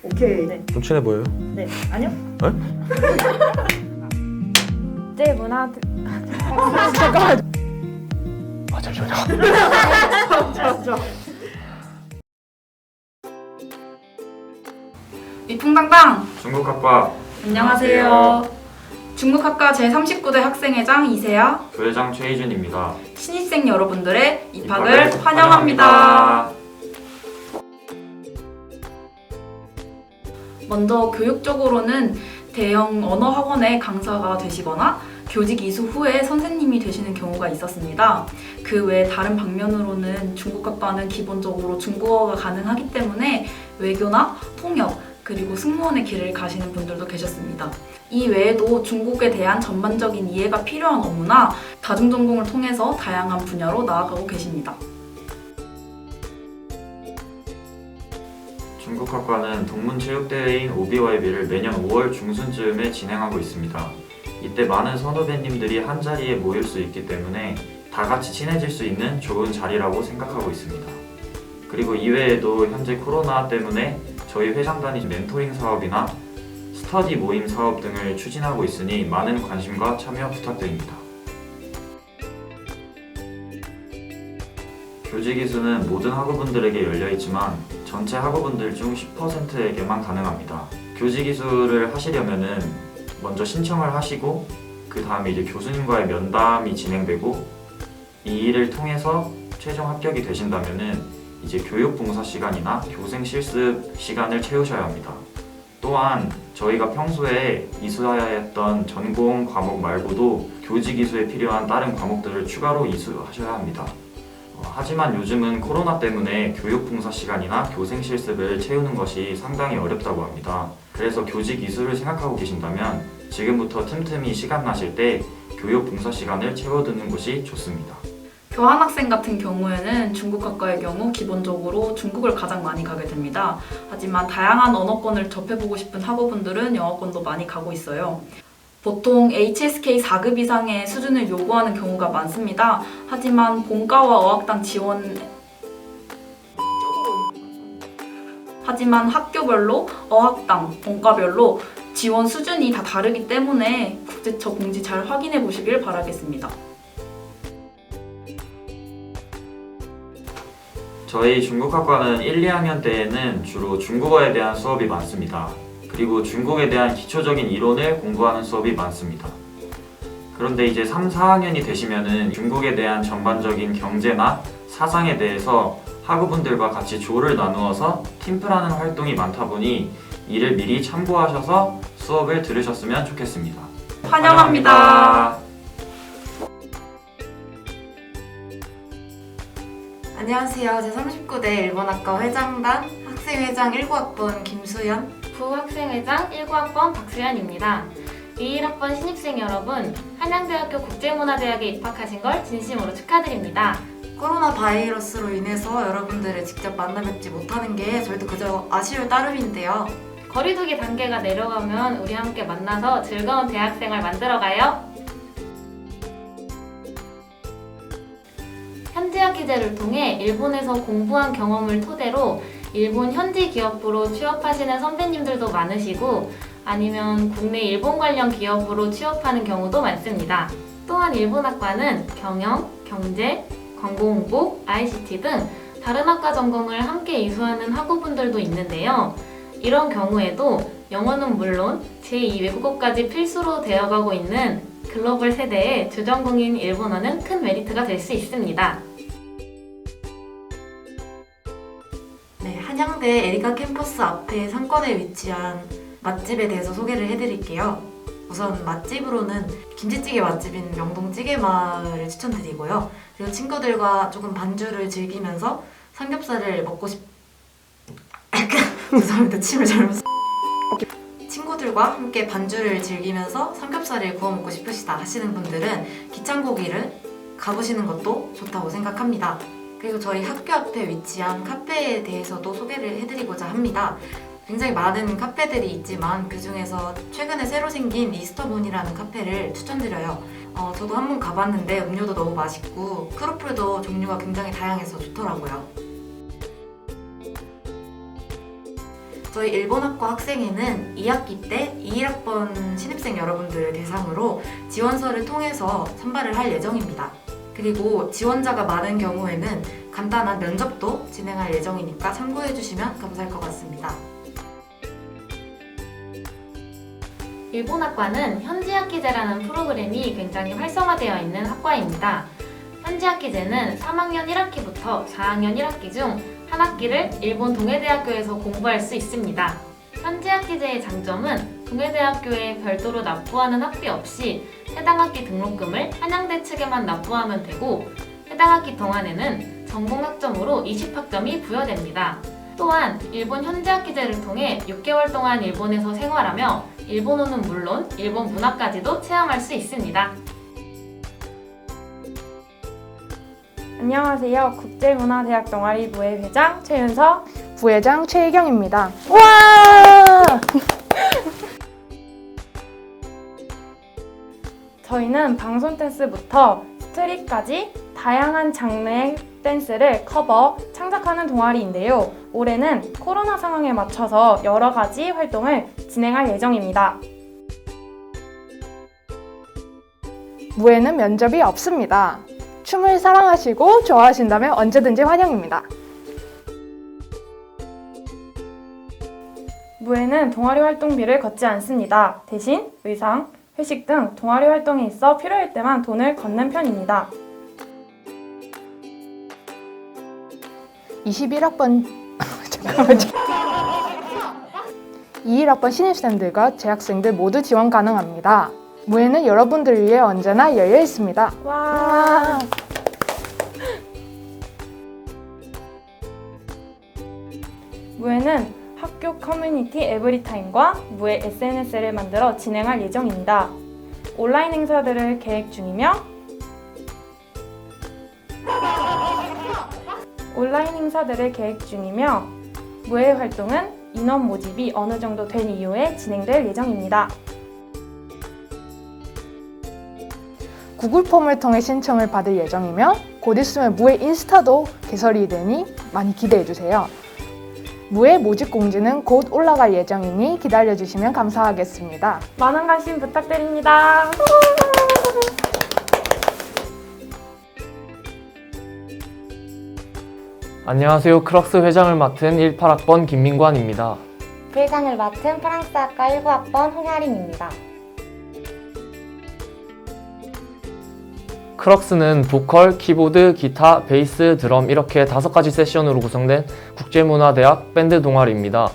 오케이. 네. 좀 친해 보여요? 네. 아니요? 네? 국제문화 잠깐만. 아 잠시만요. 위풍당당! 중국학과 안녕하세요. 중국학과 제39대 학생회장 이세아, 부회장 최희준입니다. 신입생 여러분들의 입학을 환영합니다. 먼저 교육적으로는 대형 언어학원의 강사가 되시거나 교직 이수 후에 선생님이 되시는 경우가 있었습니다. 그 외 다른 방면으로는 중국학과는 기본적으로 중국어가 가능하기 때문에 외교나 통역, 그리고 승무원의 길을 가시는 분들도 계셨습니다. 이 외에도 중국에 대한 전반적인 이해가 필요한 업무나 다중전공을 통해서 다양한 분야로 나아가고 계십니다. 중국학과는 동문체육대회인 OBYB를 매년 5월 중순쯤에 진행하고 있습니다. 이때 많은 선후배님들이 한자리에 모일 수 있기 때문에 다 같이 친해질 수 있는 좋은 자리라고 생각하고 있습니다. 그리고 이외에도 현재 코로나 때문에 저희 회장단이 멘토링 사업이나 스터디 모임 사업 등을 추진하고 있으니 많은 관심과 참여 부탁드립니다. 교직 이수는 모든 학우분들에게 열려있지만 전체 학우분들 중 10%에게만 가능합니다. 교직 이수를 하시려면은 먼저 신청을 하시고 그 다음에 이제 교수님과의 면담이 진행되고 이 일을 통해서 최종 합격이 되신다면은 이제 교육봉사 시간이나 교생 실습 시간을 채우셔야 합니다. 또한 저희가 평소에 이수해야 했던 전공 과목 말고도 교직 이수에 필요한 다른 과목들을 추가로 이수하셔야 합니다. 하지만 요즘은 코로나 때문에 교육봉사 시간이나 교생 실습을 채우는 것이 상당히 어렵다고 합니다. 그래서 교직 이수를 생각하고 계신다면 지금부터 틈틈이 시간 나실 때 교육봉사 시간을 채워두는 것이 좋습니다. 교환학생 같은 경우에는 중국학과의 경우 기본적으로 중국을 가장 많이 가게 됩니다. 하지만 다양한 언어권을 접해보고 싶은 학우분들은 영어권도 많이 가고 있어요. 보통 HSK 4급 이상의 수준을 요구하는 경우가 많습니다. 하지만 본과와 어학당 하지만 학교별로 어학당, 본과별로 지원 수준이 다 다르기 때문에 국제처 공지 잘 확인해 보시길 바라겠습니다. 저희 중국학과는 1, 2학년 때에는 주로 중국어에 대한 수업이 많습니다. 그리고 중국에 대한 기초적인 이론을 공부하는 수업이 많습니다. 그런데 이제 3, 4학년이 되시면은 중국에 대한 전반적인 경제나 사상에 대해서 학우분들과 같이 조를 나누어서 팀플하는 활동이 많다 보니 이를 미리 참고하셔서 수업을 들으셨으면 좋겠습니다. 환영합니다. 안녕하세요. 제39대 일본학과 회장단 학생회장 19학번 김수연, 부학생회장 19학번 박수연입니다. 21학번 신입생 여러분, 한양대학교 국제문화대학에 입학하신 걸 진심으로 축하드립니다. 코로나 바이러스로 인해서 여러분들을 직접 만나 뵙지 못하는 게 저희도 그저 아쉬울 따름인데요. 거리두기 단계가 내려가면 우리 함께 만나서 즐거운 대학생활 만들어가요. 현지학 기제를 통해 일본에서 공부한 경험을 토대로 일본 현지 기업으로 취업하시는 선배님들도 많으시고 아니면 국내 일본 관련 기업으로 취업하는 경우도 많습니다. 또한 일본학과는 경영, 경제, 광고홍보, ICT 등 다른 학과 전공을 함께 이수하는 학우분들도 있는데요. 이런 경우에도 영어는 물론 제2 외국어까지 필수로 되어가고 있는 글로벌 세대의 주전공인 일본어는 큰 메리트가 될 수 있습니다. 네, 한양대 에리카 캠퍼스 앞에 상권에 위치한 맛집에 대해서 소개를 해드릴게요. 우선 맛집으로는 김치찌개 맛집인 명동 찌개마을을 추천드리고요. 그리고 친구들과 조금 반주를 즐기면서 삼겹살을 먹고 죄송합니다. 침을 잘못 친구들과 함께 반주를 즐기면서 삼겹살을 구워 먹고 싶으시다 하시는 분들은 기창고기를 가보시는 것도 좋다고 생각합니다. 그리고 저희 학교 앞에 위치한 카페에 대해서도 소개를 해드리고자 합니다. 굉장히 많은 카페들이 있지만 그 중에서 최근에 새로 생긴 이스터문이라는 카페를 추천드려요. 저도 한번 가봤는데 음료도 너무 맛있고 크로플도 종류가 굉장히 다양해서 좋더라고요. 저희 일본학과 학생회는 2학기 때 21학번 신입생 여러분들을 대상으로 지원서를 통해서 선발을 할 예정입니다. 그리고 지원자가 많은 경우에는 간단한 면접도 진행할 예정이니까 참고해 주시면 감사할 것 같습니다. 일본학과는 현지학기제라는 프로그램이 굉장히 활성화되어 있는 학과입니다. 현지학기제는 3학년 1학기부터 4학년 1학기 중 한 학기를 일본 동해대학교에서 공부할 수 있습니다. 현지학기제의 장점은 동해대학교에 별도로 납부하는 학비 없이 해당 학기 등록금을 한양대 측에만 납부하면 되고 해당 학기 동안에는 전공학점으로 20학점이 부여됩니다. 또한 일본 현지학기제를 통해 6개월 동안 일본에서 생활하며 일본어는 물론 일본 문화까지도 체험할 수 있습니다. 안녕하세요. 국제문화대학 동아리부의 회장 최윤서. 부회장 최혜경입니다. 와! 저희는 방송 댄스부터 스트릿까지 다양한 장르의 댄스를 커버, 창작하는 동아리인데요. 올해는 코로나 상황에 맞춰서 여러 가지 활동을 진행할 예정입니다. 무에는 면접이 없습니다. 춤을 사랑하시고 좋아하신다면 언제든지 환영입니다. 무에는 동아리 활동비를 걷지 않습니다. 대신 의상, 회식 등 동아리 활동에 있어 필요할 때만 돈을 걷는 편입니다. 21학번 21학번 신입생들과 재학생들 모두 지원 가능합니다. 무에는 여러분들을 위해 언제나 열려 있습니다. 와! 무에는 학교 커뮤니티 에브리타임과 무의 SNS를 만들어 진행할 예정입니다. 온라인 행사들을 계획 중이며 무의 활동은 인원 모집이 어느 정도 된 이후에 진행될 예정입니다. 구글 폼을 통해 신청을 받을 예정이며 곧 있으면 무의 인스타도 개설이 되니 많이 기대해주세요. 무의 모집 공지는 곧 올라갈 예정이니 기다려주시면 감사하겠습니다. 많은 관심 부탁드립니다. 안녕하세요. 크럭스 회장을 맡은 18학번 김민관입니다. 부회장을 맡은 프랑스학과 19학번 홍하린입니다. 크럭스는 보컬, 키보드, 기타, 베이스, 드럼 이렇게 5가지 세션으로 구성된 국제문화대학 밴드 동아리입니다.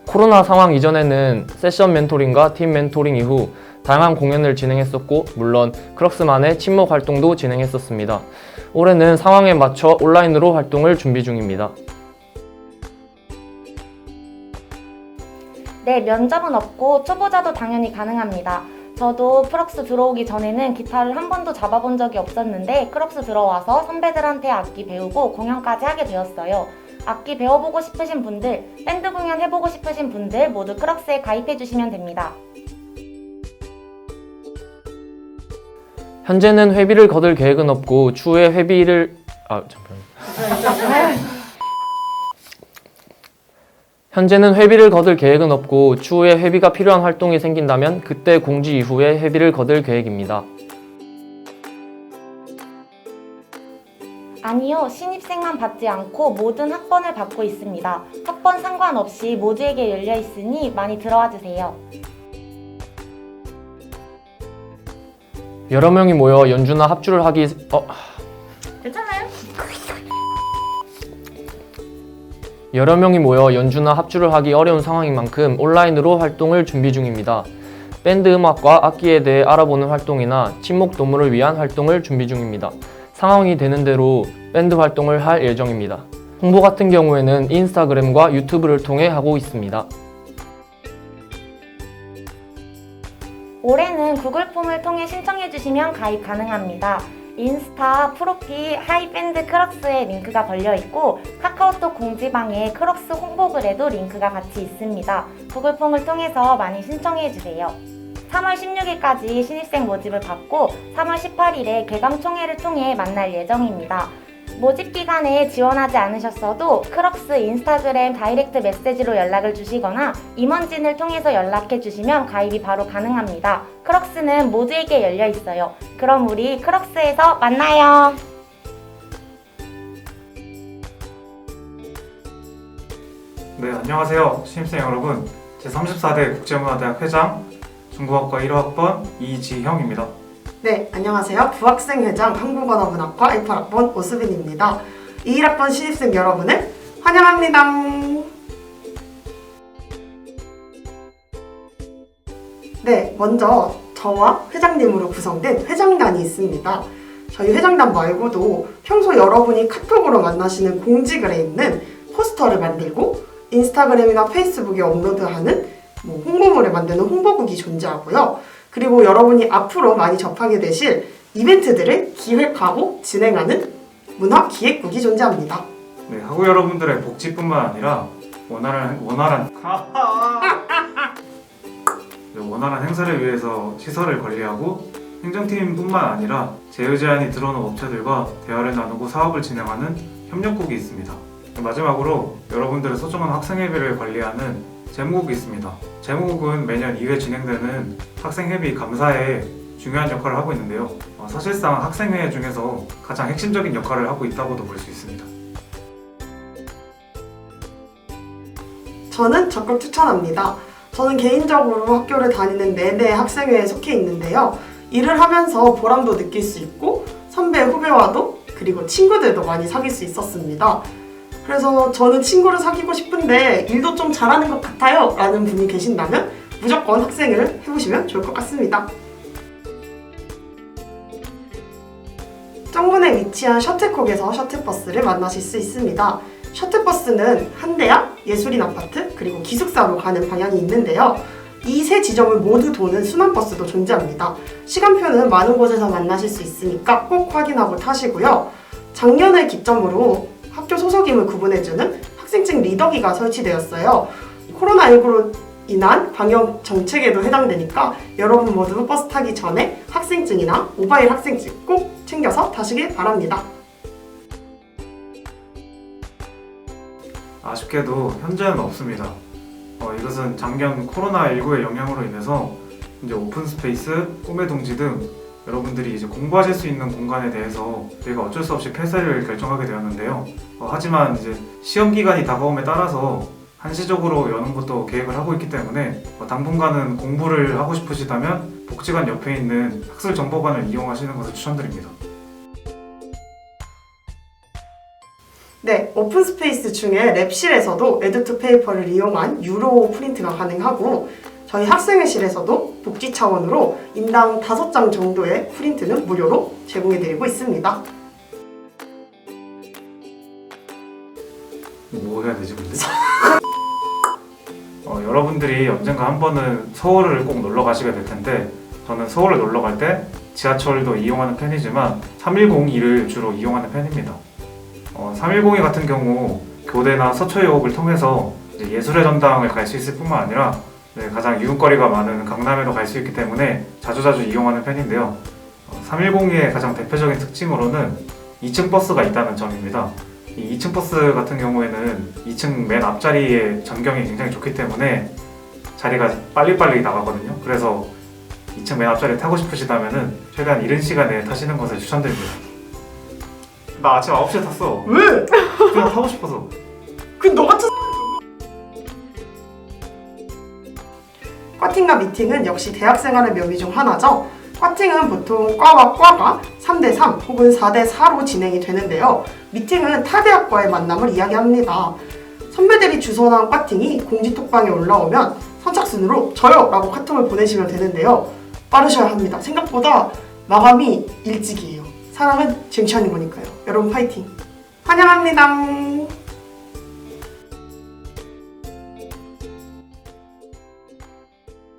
코로나 상황 이전에는 세션 멘토링과 팀 멘토링 이후 다양한 공연을 진행했었고 물론 크럭스만의 친목 활동도 진행했었습니다. 올해는 상황에 맞춰 온라인으로 활동을 준비 중입니다. 네, 면접은 없고 초보자도 당연히 가능합니다. 저도 크럭스 들어오기 전에는 기타를 한 번도 잡아본 적이 없었는데 크럭스 들어와서 선배들한테 악기 배우고 공연까지 하게 되었어요. 악기 배워보고 싶으신 분들, 밴드 공연 해보고 싶으신 분들 모두 크럭스에 가입해주시면 됩니다. 현재는 회비를 거둘 계획은 없고 추후에 회비를 현재는 회비를 거둘 계획은 없고 추후에 회비가 필요한 활동이 생긴다면 그때 공지 이후에 회비를 거둘 계획입니다. 아니요, 신입생만 받지 않고 모든 학번을 받고 있습니다. 학번 상관없이 모두에게 열려 있으니 많이 들어와 주세요. 여러 명이 모여 연주나 합주를 하기 괜찮아요? 여러 명이 모여 연주나 합주를 하기 어려운 상황인 만큼 온라인으로 활동을 준비 중입니다. 밴드 음악과 악기에 대해 알아보는 활동이나 친목 도모를 위한 활동을 준비 중입니다. 상황이 되는 대로 밴드 활동을 할 예정입니다. 홍보 같은 경우에는 인스타그램과 유튜브를 통해 하고 있습니다. 올해는 구글 폼을 통해 신청해주시면 가입 가능합니다. 인스타 프로필 하이밴드 크럭스에 링크가 걸려있고 카카오톡 공지방에 크럭스 홍보글에도 링크가 같이 있습니다. 구글 폼을 통해서 많이 신청해주세요. 3월 16일까지 신입생 모집을 받고 3월 18일에 개강총회를 통해 만날 예정입니다. 모집 기간에 지원하지 않으셨어도 크럭스 인스타그램 다이렉트 메시지로 연락을 주시거나 임원진을 통해서 연락해 주시면 가입이 바로 가능합니다. 크럭스는 모두에게 열려 있어요. 그럼 우리 크럭스에서 만나요. 네, 안녕하세요. 신입생 여러분. 제34대 국제문화대학 회장 중국어과 1호학번 이지형입니다. 네, 안녕하세요. 부학생회장 한국언어문학과 18학번 오수빈입니다. 21학번 신입생 여러분을 환영합니다. 네, 먼저 저와 회장님으로 구성된 회장단이 있습니다. 저희 회장단 말고도 평소 여러분이 카톡으로 만나시는 공지글에 있는 포스터를 만들고 인스타그램이나 페이스북에 업로드하는 홍보물을 만드는 홍보국이 존재하고요. 그리고 여러분이 앞으로 많이 접하게 되실 이벤트들을 기획하고 진행하는 문화기획국이 존재합니다. 네, 학우 여러분들의 복지뿐만 아니라 원활한 행사를 위해서 시설을 관리하고 행정팀뿐만 아니라 제휴 제한이 들어오는 업체들과 대화를 나누고 사업을 진행하는 협력국이 있습니다. 마지막으로 여러분들의 소중한 학생회비를 관리하는 재무국이 있습니다. 재무국은 매년 2회 진행되는 학생회비 감사에 중요한 역할을 하고 있는데요. 사실상 학생회 중에서 가장 핵심적인 역할을 하고 있다고도 볼 수 있습니다. 저는 적극 추천합니다. 저는 개인적으로 학교를 다니는 내내 학생회에 속해 있는데요. 일을 하면서 보람도 느낄 수 있고 선배 후배와도 그리고 친구들도 많이 사귈 수 있었습니다. 그래서 저는 친구를 사귀고 싶은데 일도 좀 잘하는 것 같아요 라는 분이 계신다면 무조건 학생회를 해보시면 좋을 것 같습니다. 정문에 위치한 셔틀콕에서 셔틀버스를 만나실 수 있습니다. 셔틀버스는 한대학, 예술인아파트, 그리고 기숙사로 가는 방향이 있는데요. 이 세 지점을 모두 도는 순환버스도 존재합니다. 시간표는 많은 곳에서 만나실 수 있으니까 꼭 확인하고 타시고요. 작년을 기점으로 학교 소속임을 구분해주는 학생증 리더기가 설치되었어요. 코로나19로 인한 방역 정책에도 해당되니까 여러분 모두 버스 타기 전에 학생증이나 모바일 학생증 꼭 챙겨서 타시길 바랍니다. 아쉽게도 현재는 없습니다. 이것은 작년 코로나19의 영향으로 인해서 이제 오픈스페이스, 꿈의 둥지 등 여러분들이 이제 공부하실 수 있는 공간에 대해서 저희가 어쩔 수 없이 폐쇄를 결정하게 되었는데요. 하지만 이제 시험 기간이 다가옴에 따라서 한시적으로 여는 것도 계획을 하고 있기 때문에 당분간은 공부를 하고 싶으시다면 복지관 옆에 있는 학술정보관을 이용하시는 것을 추천드립니다. 네, 오픈스페이스 중에 랩실에서도 에듀투페이퍼를 이용한 유로 프린트가 가능하고 저희 학생회실에서도 복지 차원으로 인당 5장 정도의 프린트는 무료로 제공해드리고 있습니다. 뭐 해야 되지 근데? 여러분들이 언젠가 한 번은 서울을 꼭 놀러 가시게 될 텐데 저는 서울을 놀러 갈 때 지하철도 이용하는 편이지만 310을 주로 이용하는 편입니다. 310이 같은 경우 교대나 서초역을 통해서 예술의 전당을 갈 수 있을 뿐만 아니라 가장 유흥거리가 많은 강남에도 갈 수 있기 때문에 자주자주 이용하는 편인데요. 310의 가장 대표적인 특징으로는 2층 버스가 있다는 점입니다. 이 2층 버스 같은 경우에는 2층 맨 앞자리의 전경이 굉장히 좋기 때문에 자리가 빨리빨리 나가거든요. 그래서 2층 맨 앞자리에 타고 싶으시다면 최대한 이른 시간에 타시는 것을 추천드립니다. 나 아침 9시에 탔어. 왜? 그냥 타고 싶어서. 너 같은 과팅과 미팅은 역시 대학생활의 묘미 중 하나죠. 과팅은 보통 과와 과가 3대3 혹은 4대4로 진행이 되는데요. 미팅은 타 대학과의 만남을 이야기합니다. 선배들이 주선한 과팅이 공지톡방에 올라오면 선착순으로 저요! 라고 카톡을 보내시면 되는데요. 빠르셔야 합니다. 생각보다 마감이 일찍이에요. 사람은 쟁취하는 거니까요. 여러분 파이팅! 환영합니다.